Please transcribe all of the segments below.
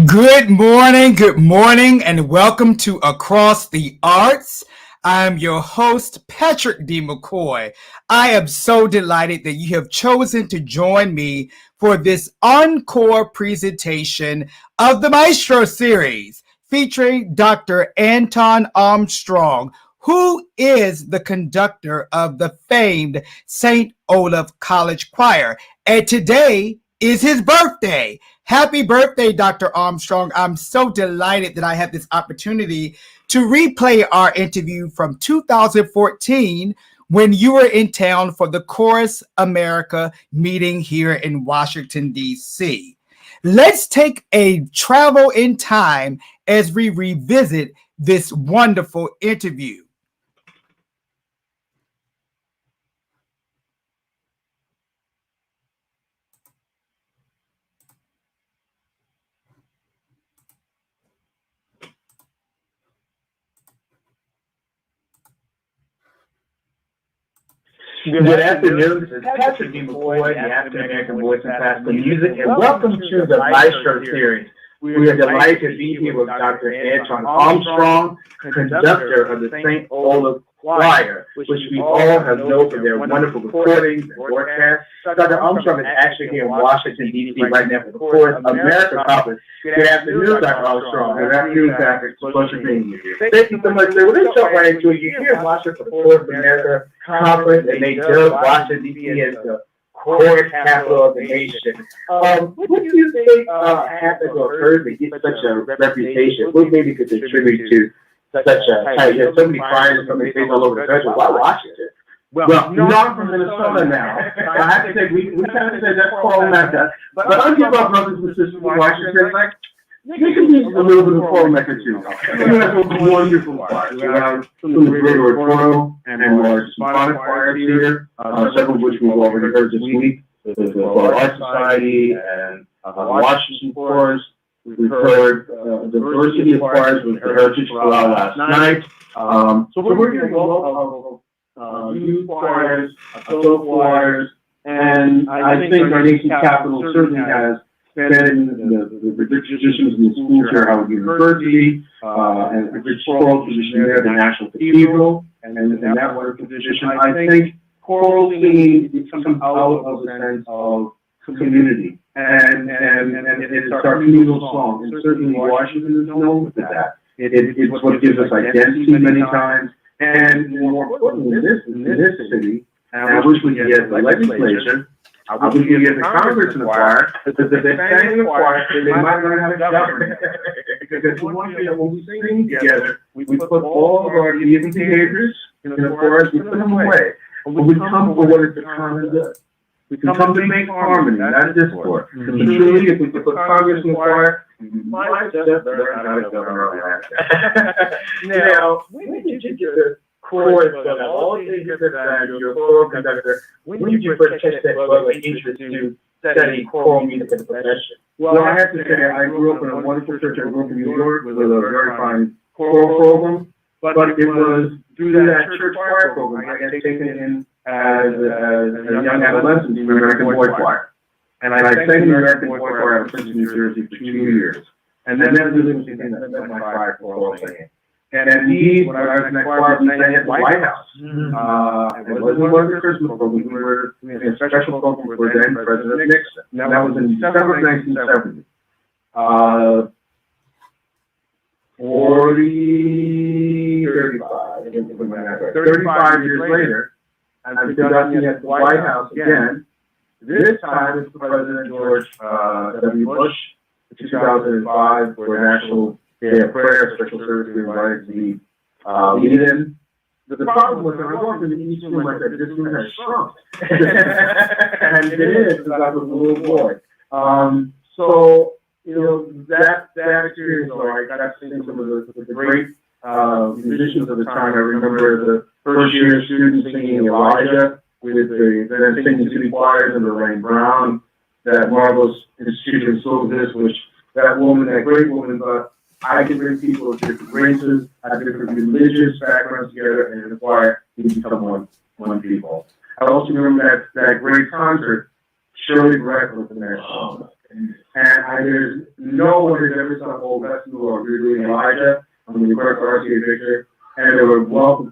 Good morning, and welcome to Across the Arts. I'm your host, Patrick D. McCoy. I am so delighted that you have chosen to join me for this encore presentation of the MAESTRO series featuring Dr. Anton Armstrong, who is the conductor of the famed St. Olaf College Choir. And today is his birthday. Happy birthday, Dr. Armstrong. I'm so delighted that I have this opportunity to replay our interview from 2014 when you were in town for the Chorus America meeting here in Washington, D.C. Let's take a travel in time as we revisit this wonderful interview. Good afternoon. This is Patrick D. McCoy, the African American voice in classical music, and welcome to the MAESTRO series. We are delighted to be here with Dr. Anton Armstrong, conductor of the St. Olaf Choir, which we all have known for their wonderful recordings and broadcasts. Dr. Armstrong is actually here in Washington, D.C. right now for the Chorus America conference. Good afternoon, Dr. Armstrong. Good afternoon, Patrick. It's a pleasure being here. Thank you so much. So let's jump right into it. You're here in Washington for the Chorus America conference, and they dub Washington, D.C. as the chorus capital of the nation. What do you think happened or occurred to get such a reputation? What maybe could contribute to such a title? You have so many choirs, so many things all over the country. Why Washington? Well, I'm from Minnesota now. I have to say, we kind of said that's Coral Mecca. But I'll give our brothers and sisters from Washington, like, they can be a little bit of Coral Mecca too. That's a wonderful choir. We have some of the great oratorio and large symphonic choirs here, several of which we've already heard this week. The Art Society and the Washington Chorus. We've heard the diversity of choirs with the Heritage Chorale last night. So we're hearing a lot of youth choirs, solo choirs, and I think our nation's capital certainly has expanded the rich traditions in the school here, Howard University, and the rich choral tradition there, the National Cathedral, and that wonderful tradition. I think choral singing comes out of a sense of community, and it's our communal song, and certainly Washington is known for that. It's what gives us identity many times, and more importantly, in this city, and I wish we could get the legislature, I wish we could get the Congress in the choir, because if they sang in the choir, they might learn how to govern. Because when we sing together, we put all of our ideas and behaviors in the chorus, we put them away, and we come for what is the common good. We come to make harmony, not discord. So truly, if we could put Congress in the choir, we might just learn how to govern our land. Now, when did you get the chorus done? All the things that you're a choral conductor, when did you first catch that bug of interest to study choral music as a profession? Well, I have to say, I grew up in a wonderful church. I grew up in New York with a very fine choral program, but it was through that church choir program I got taken in as a young adolescent in the American Boy Choir. And I sang in the American Boy Choir out of Princeton, New Jersey for 2 years. and then really was in my fire for choral singing. And indeed, when I was in that choir, we sang at the White House. It wasn't one of the Christmas programs. We were doing a special program for then President Nixon. And that was in December of 1970. 35 years later, I'm conducting at the White House again. This time it's President George W. Bush, 2005, for National Day of Prayer, special service. We invited to lead in. The problem was that I walked into each room like that, this room has shrunk. And it is, because I was a little boy. So, that experience, I got to see some of the great musicians of the time. I remember the first year students singing Elijah with the then singing city choirs under Lane Brown, that marvelous institution so this, which that woman, that great woman, but I could bring people of different races, I could bring religious backgrounds together, and in the choir, we become one people. I also remember that great concert, Shirley Brett was in there. And there's no one has ever sung Old Western or we were doing Elijah, I'm the correct RCA Victor, and there were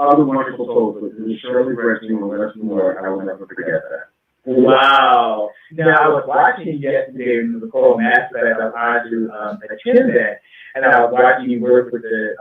other wonderful souls, but it was Shirley Brett singing Old Western War. I will never forget that. Wow. Now, I was watching yesterday in the choral master class. I was honored to attend that, and I was watching you work with the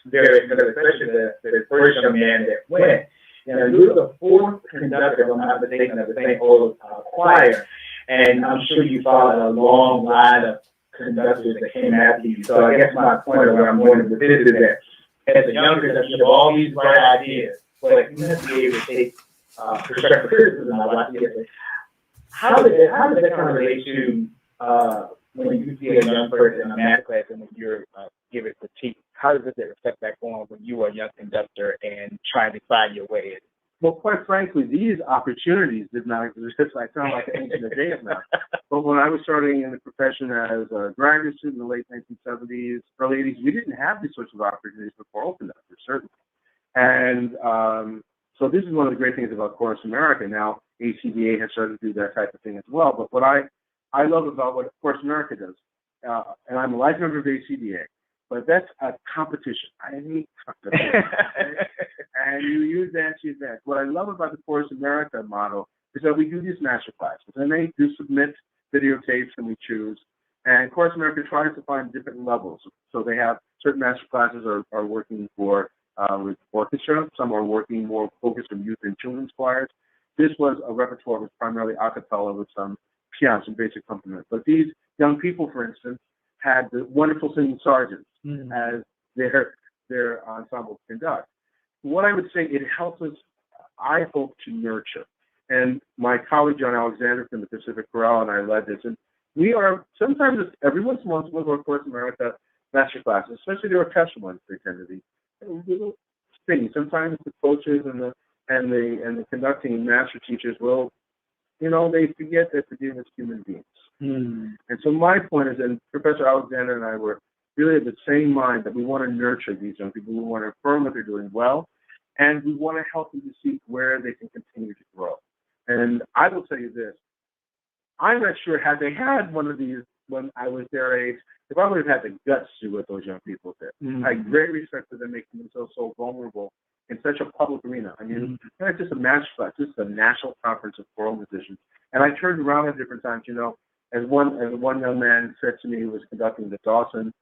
various, especially the first young man that went. And you were the fourth conductor, if I'm not mistaken, of the St. Old choir. And I'm sure you followed a long line of conductors that came after you. So I guess my point of where I'm going with this is that as a young conductor, you have all these bright ideas, but you have to be able to take constructive criticism of ideas. How does that kind of relate to when you see a young person in a math class and when you're giving critique? How does it reflect back on when you were a young conductor and trying to find your way in? Well, quite frankly, these opportunities did not exist. I sound like an ancient of days now. But when I was starting in the profession as a graduate student in the late 1970s, early 80s, we didn't have these sorts of opportunities for choral conductors, certainly. And so this is one of the great things about Chorus America. Now, ACDA has started to do that type of thing as well. But what I love about what Chorus America does, and I'm a life member of ACDA, but that's a competition. I hate competition. And you use that to that. What I love about the Chorus America model is that we do these master classes, and they do submit videotapes, and we choose. And Chorus America tries to find different levels. So they have certain master classes are working for with orchestra. Some are working more focused on youth and children's choirs. This was a repertoire that was primarily a cappella with some piano, some basic accompaniment. But these young people, for instance, had the wonderful singing sergeants as their ensemble to conduct. What I would say, it helps us, I hope, to nurture. And my colleague John Alexander from the Pacific Chorale and I led this. And we are sometimes, every once in a while, we'll go to Chorus America master classes, especially the orchestral ones. They tend to be a little stingy. Sometimes the coaches and the conducting master teachers will, they forget that they're dealing with human beings. And so my point is, and Professor Alexander and I were really of the same mind, that we want to nurture these young people. We want to affirm that they're doing well, and we want to help them to see where they can continue to grow. And I will tell you this, I'm not sure, had they had one of these when I was their age, if I would have had the guts to do what those young people did. I have great respect for them making themselves so vulnerable in such a public arena. I mean, not just a master class, this is a national conference of choral musicians. And I turned around at different times, as one young man said to me, who was conducting the Dawson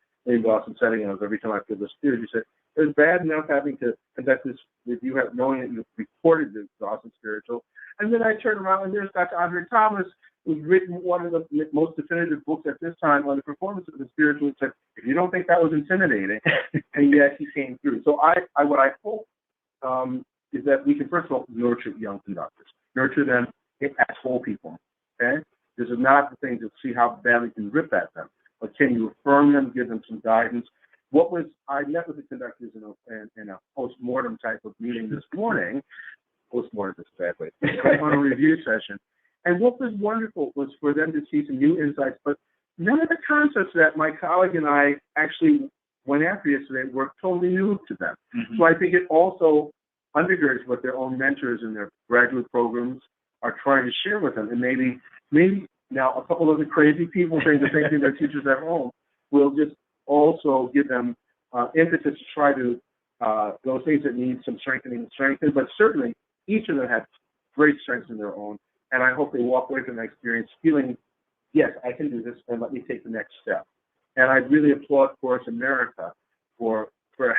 setting, and every time I feel this spirit, he said, it was bad enough having to conduct this with you, knowing that you recorded the Dawson Spiritual. And then I turned around and there's Dr. Andre Thomas, who's written one of the most definitive books at this time on the performance of the spiritual. And said, if you don't think that was intimidating, and yet he came through. So what I hope is that we can, first of all, nurture young conductors, nurture them as whole people. Okay, this is not the thing to see how badly you can rip at them. But can you affirm them, give them some guidance? I met with the conductors in a post-mortem type of meeting this morning. Post-mortem is a bad way. On a review session. And what was wonderful was for them to see some new insights, but none of the concepts that my colleague and I actually went after yesterday were totally new to them. So I think it also undergirds what their own mentors in their graduate programs are trying to share with them. And maybe now a couple of the crazy people saying the same thing their teachers at home we'll just also give them impetus to try to those things that need some strengthening, but certainly each of them has great strengths in their own, and I hope they walk away from that experience feeling, yes, I can do this, and let me take the next step. And I really applaud Chorus America for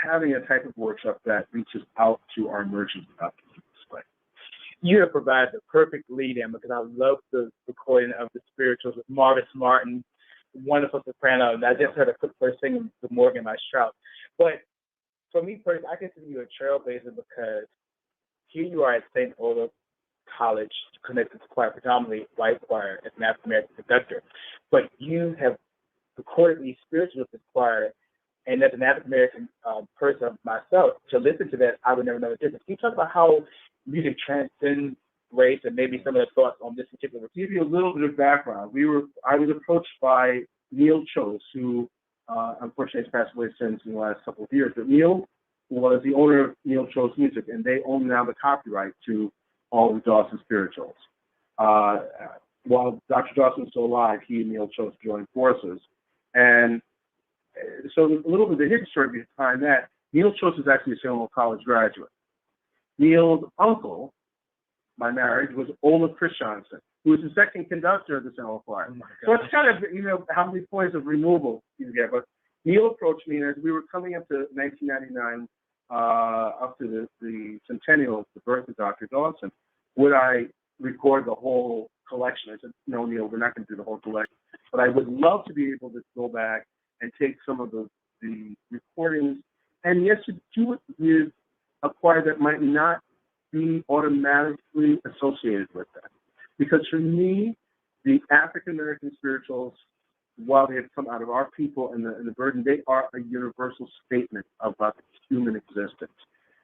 having a type of workshop that reaches out to our emerging display. You have provided the perfect lead-in because I love the recording of the spirituals with Marvis Martin, wonderful soprano, and I just heard a quick first singing with Morgan Strauss. But for me personally, I consider you a trailblazer because here you are at St. Olaf College, connected to choir, predominantly white choir as an African-American conductor, but you have recorded these spirituals with this choir, and as an African-American person myself, to listen to that, I would never know the difference. Can you talk about how music transcends race and maybe some of the thoughts on this particular? To give you a little bit of background, I was approached by Neil Chose, who unfortunately has passed away since in the last couple of years. But Neil was the owner of Neil Chose Music, and they own now the copyright to all the Dawson spirituals. While Dr. Dawson was still alive, he and Neil Chose joined forces. And so a little bit of the history behind that, Neil Chose is actually a St. Olaf College graduate. Neil's uncle, by marriage, was Olaf Christiansen, who was the second conductor of the St. Olaf Choir. So it's kind of, how many points of removal you get. But Neil approached me, and as we were coming up to 1999, up to the centennial of the birth of Dr. Dawson, would I record the whole collection? I said, no, Neil, we're not going to do the whole collection. But I would love to be able to go back and take some of the recordings, and yes, to do it with a choir that might not be automatically associated with that. Because for me, the African-American spirituals, while they have come out of our people and the burden, they are a universal statement about human existence.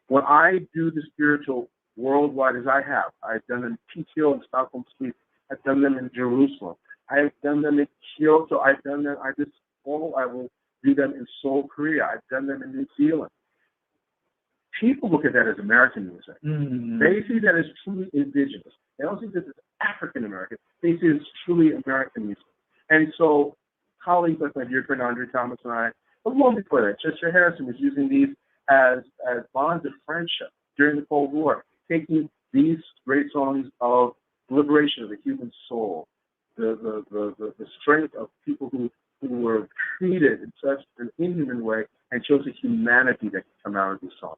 When I do the spiritual worldwide, as I have, I've done them in PTO in Stockholm, Sweden, I've done them in Jerusalem, I have done them in Kyoto, I've done them, I will do them in Seoul, Korea, I've done them in New Zealand. People look at that as American music. Mm-hmm. They see that as truly indigenous. They don't see this as African American. They see it as truly American music. And so colleagues like my dear friend Andre Thomas and I, but long before that, Chester Harrison was using these as bonds of friendship during the Cold War, taking these great songs of liberation of the human soul, the strength of people who were treated in such an inhuman way, and shows the humanity that can come out of these songs.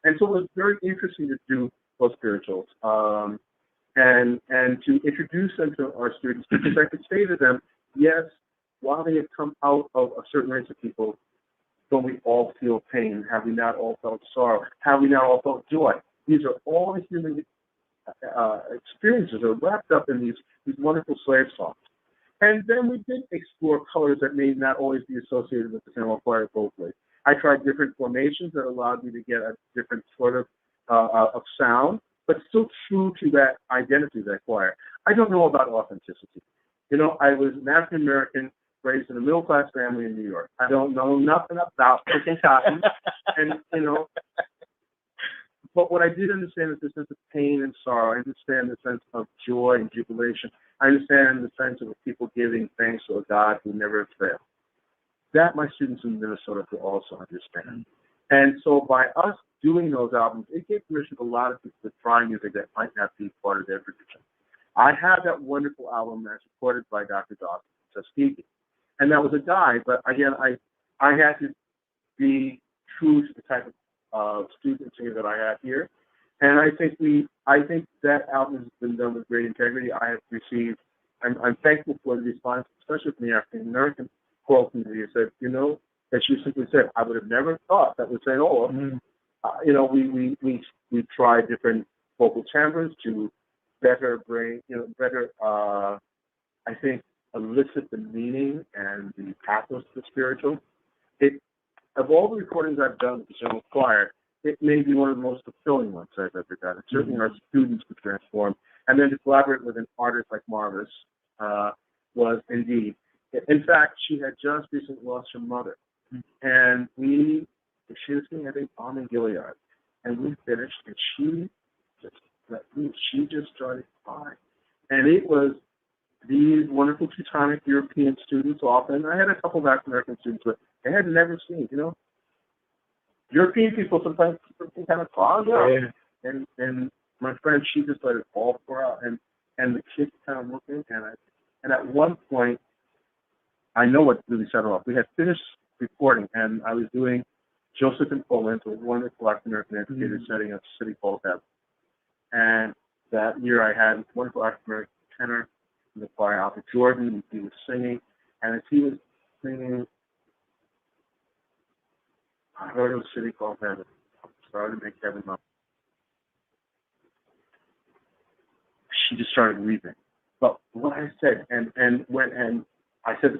And so it was very interesting to do those spirituals and to introduce them to our students, because I could say to them, yes, while they have come out of a certain race of people, don't we all feel pain? Have we not all felt sorrow? Have we not all felt joy? These are all the human experiences are wrapped up in these wonderful slave songs. And then we did explore colors that may not always be associated with the St. Olaf Choir vocally. I tried different formations that allowed me to get a different sort of sound, but still true to that identity of that choir. I don't know about authenticity. I was an African American raised in a middle class family in New York. I don't know nothing about picking cotton, and but what I did understand is the sense of pain and sorrow. I understand the sense of joy and jubilation. I understand the sense of people giving thanks to a God who never fails. That my students in Minnesota could also understand. And so by us doing those albums, it gave permission to a lot of people to try music that might not be part of their tradition. I have that wonderful album that's recorded by Dr. Dawson, Tuskegee. And that was a guy, but again, I had to be true to the type of student singer that I have here. And I think that album has been done with great integrity. I have received, I'm thankful for the response, especially from the African American choral community. It said, that you simply said, I would have never thought that was St. Olaf. Mm-hmm. We tried different vocal timbres to better bring, I think, elicit the meaning and the pathos of the spiritual. Of all the recordings I've done with the St. Olaf Choir, it may be one of the most fulfilling ones I've ever done. And certainly our students were transformed. And then to collaborate with an artist like Marvis was indeed. In fact, she had just recently lost her mother. And she was singing, I think, Balm in Gilead. And we finished, and she just started crying. And it was these wonderful Teutonic European students often. I had a couple of African American students, but they had never seen, European people sometimes kind of clog up. Yeah. And my friend, she just let it all pour out, and the kids kind of looking, and at one point, I know what really set it off. We had finished recording, and I was doing Joseph and Poland, a wonderful African American educator, setting up City Hall Heaven. And that year, I had a wonderful African American tenor in the choir, Albert Jordan. He was singing, and as he was singing, I heard of City Hall Heaven. Started to make heaven up. She just started weeping. But what I said, and I said,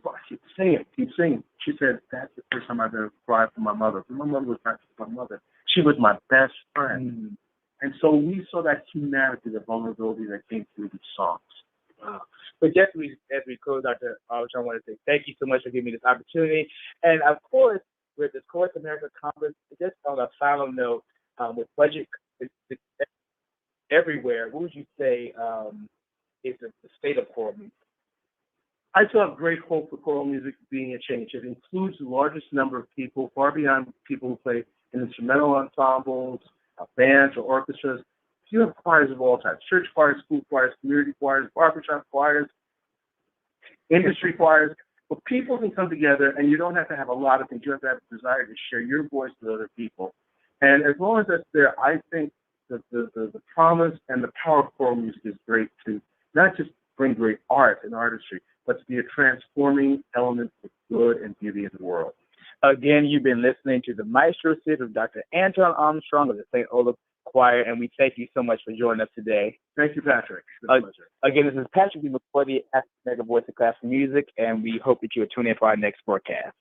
keep singing. She said, that's the first time I've ever cried for my mother. My mother was not just my mother. She was my best friend. Mm-hmm. And so we saw that humanity, the vulnerability that came through these songs. Wow. But just as we close, Dr. Armstrong, I want to say thank you so much for giving me this opportunity. And of course, with the Chorus America Conference, just on a final note, with budget everywhere, what would you say is the state of choral music? I still have great hope for choral music being a change. It includes the largest number of people, far beyond people who play in instrumental ensembles, bands, or orchestras. You have choirs of all types: church choirs, school choirs, community choirs, barbershop choirs, industry choirs. But people can come together, and you don't have to have a lot of things. You have to have a desire to share your voice with other people. And as long as that's there, I think that the promise and the power of choral music is great to not just bring great art and artistry, but to be a transforming element of good and beauty in the world. Again, you've been listening to the Maestro Series with Dr. Anton Armstrong of the St. Olaf Choir, and we thank you so much for joining us today. Thank you, Patrick. It's been a pleasure. Again, this is Patrick McCoy, the African American Voice of Classical Music, and we hope that you will tune in for our next broadcast.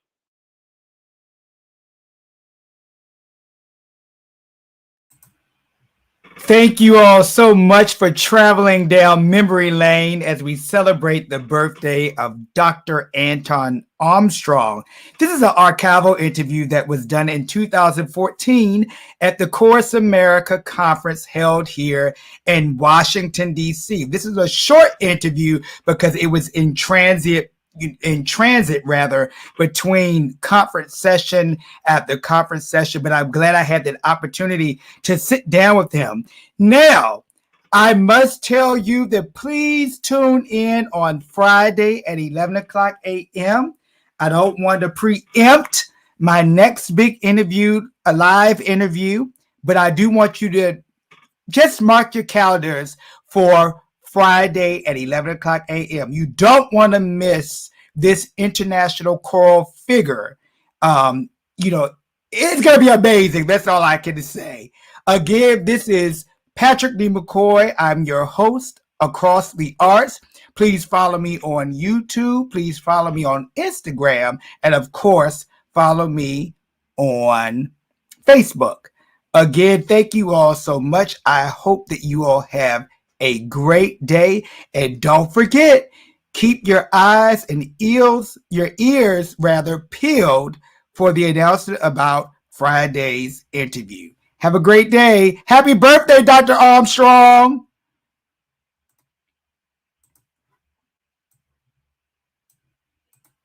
Thank you all so much for traveling down memory lane as we celebrate the birthday of Dr. Anton Armstrong. This is an archival interview that was done in 2014 at the Chorus America Conference held here in Washington, D.C. This is a short interview because it was in transit between conference session after conference session, but I'm glad I had that opportunity to sit down with him. Now, I must tell you that please tune in on Friday at 11 o'clock a.m. I don't want to preempt my next big interview, a live interview, but I do want you to just mark your calendars for Friday at 11 o'clock a.m. You don't want to miss this international choral figure. It's going to be amazing. That's all I can say. Again, this is Patrick D. McCoy. I'm your host, Across the Arts. Please follow me on YouTube. Please follow me on Instagram. And of course, follow me on Facebook. Again, thank you all so much. I hope that you all have a great day. And don't forget, keep your eyes and ears peeled for the announcement about Friday's interview. Have a great day. Happy birthday, Dr. Armstrong.